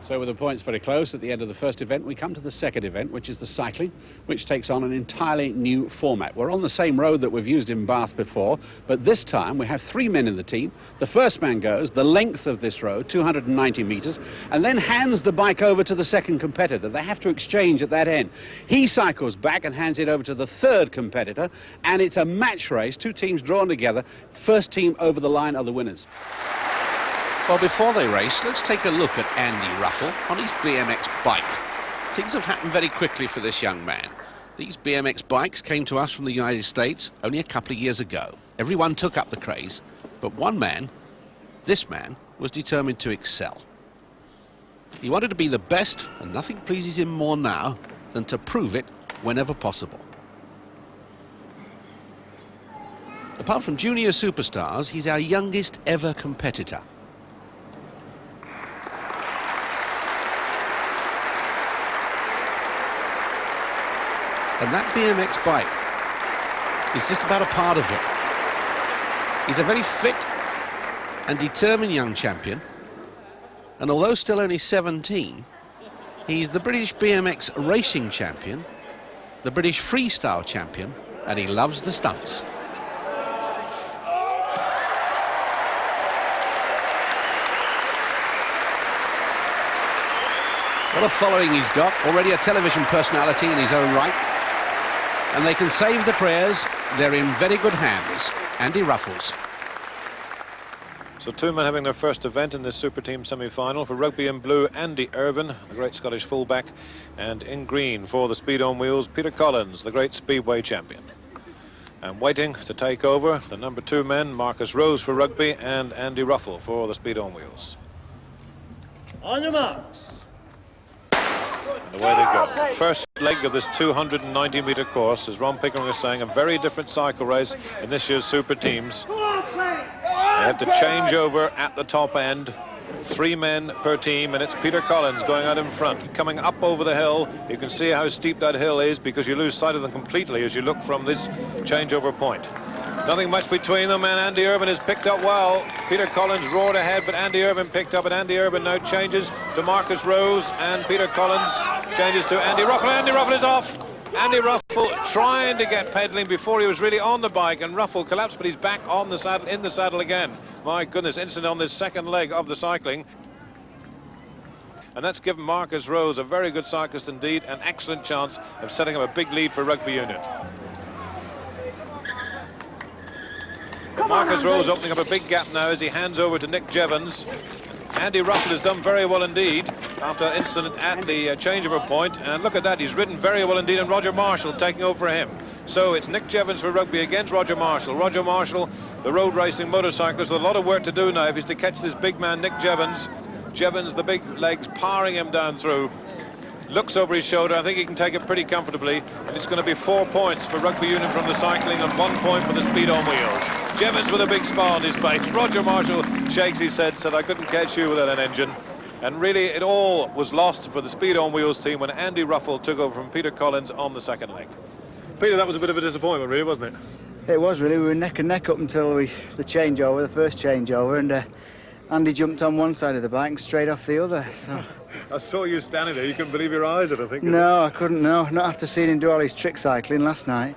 So with the points very close at the end of the first event, we come to the second event, which is the cycling, which takes on an entirely new format. We're on the same road that we've used in Bath before, but this time we have 3 men in the team. The first man goes the length of this road, 290 metres, and then hands the bike over to the second competitor. They have to exchange at that end. He cycles back and hands it over to the third competitor, and it's a match race, 2 teams drawn together. First team over the line are the winners. Well, before they race, let's take a look at Andy Ruffell on his BMX bike. Things have happened very quickly for this young man. These BMX bikes came to us from the United States only a couple of years ago. Everyone took up the craze, but one man, this man, was determined to excel. He wanted to be the best, and nothing pleases him more now than to prove it whenever possible. Apart from junior superstars, he's our youngest ever competitor. And that BMX bike is just about a part of it. He's a very fit and determined young champion, and although still only 17, he's the British BMX racing champion, the British freestyle champion, and he loves the stunts. What a following he's got, already a television personality in his own right. And they can save the prayers. They're in very good hands. Andy Ruffell's. So 2 men having their first event in this Super Team semi-final. For rugby in blue, Andy Irvin, the great Scottish fullback, and in green for the Speed on Wheels, Peter Collins, the great Speedway champion. And waiting to take over, the number 2 men, Marcus Rose for rugby and Andy Ruffell for the Speed on Wheels. On your marks. Away they go. First leg of this 290-metre course, as Ron Pickering was saying, a very different cycle race in this year's Super Teams. They have to change over at the top end. 3 men per team, and it's Peter Collins going out in front. Coming up over the hill, you can see how steep that hill is because you lose sight of them completely as you look from this changeover point. Nothing much between them, and Andy Irvin is picked up well. Peter Collins roared ahead, but Andy Irvin picked up, and Andy Irvin now changes to Marcus Rose, and Peter Collins changes to Andy Ruffell. Andy Ruffell is off. Andy Ruffell trying to get pedaling before he was really on the bike, and Ruffell collapsed, but he's back on the saddle, in the saddle again. My goodness, incident on this second leg of the cycling. And that's given Marcus Rose, a very good cyclist indeed, an excellent chance of setting up a big lead for Rugby Union. Marcus Rose opening up a big gap now as he hands over to Nick Jevons. Andy Ruffell has done very well indeed after an incident at the changeover point, and look at that, he's ridden very well indeed, and Roger Marshall taking over for him. So it's Nick Jevons for rugby against Roger Marshall. Roger Marshall, the road racing motorcyclist, with a lot of work to do now if he's to catch this big man Nick Jevons. Jevons, the big legs, powering him down through. Looks over his shoulder. I think he can take it pretty comfortably, and it's going to be 4 points for Rugby Union from the cycling and 1 point for the Speed on Wheels. Jevons with a big smile on his face. Roger Marshall shakes his head, said, I couldn't catch you without an engine. And really, it all was lost for the Speed on Wheels team when Andy Ruffell took over from Peter Collins on the second leg. Peter, that was a bit of a disappointment, really, wasn't it? It was, really. We were neck and neck up until the changeover, the first changeover, and Andy jumped on one side of the bike and straight off the other. So. I saw you standing there. You couldn't believe your eyes, I don't think. No, I couldn't, no. Not after seeing him do all his trick cycling last night.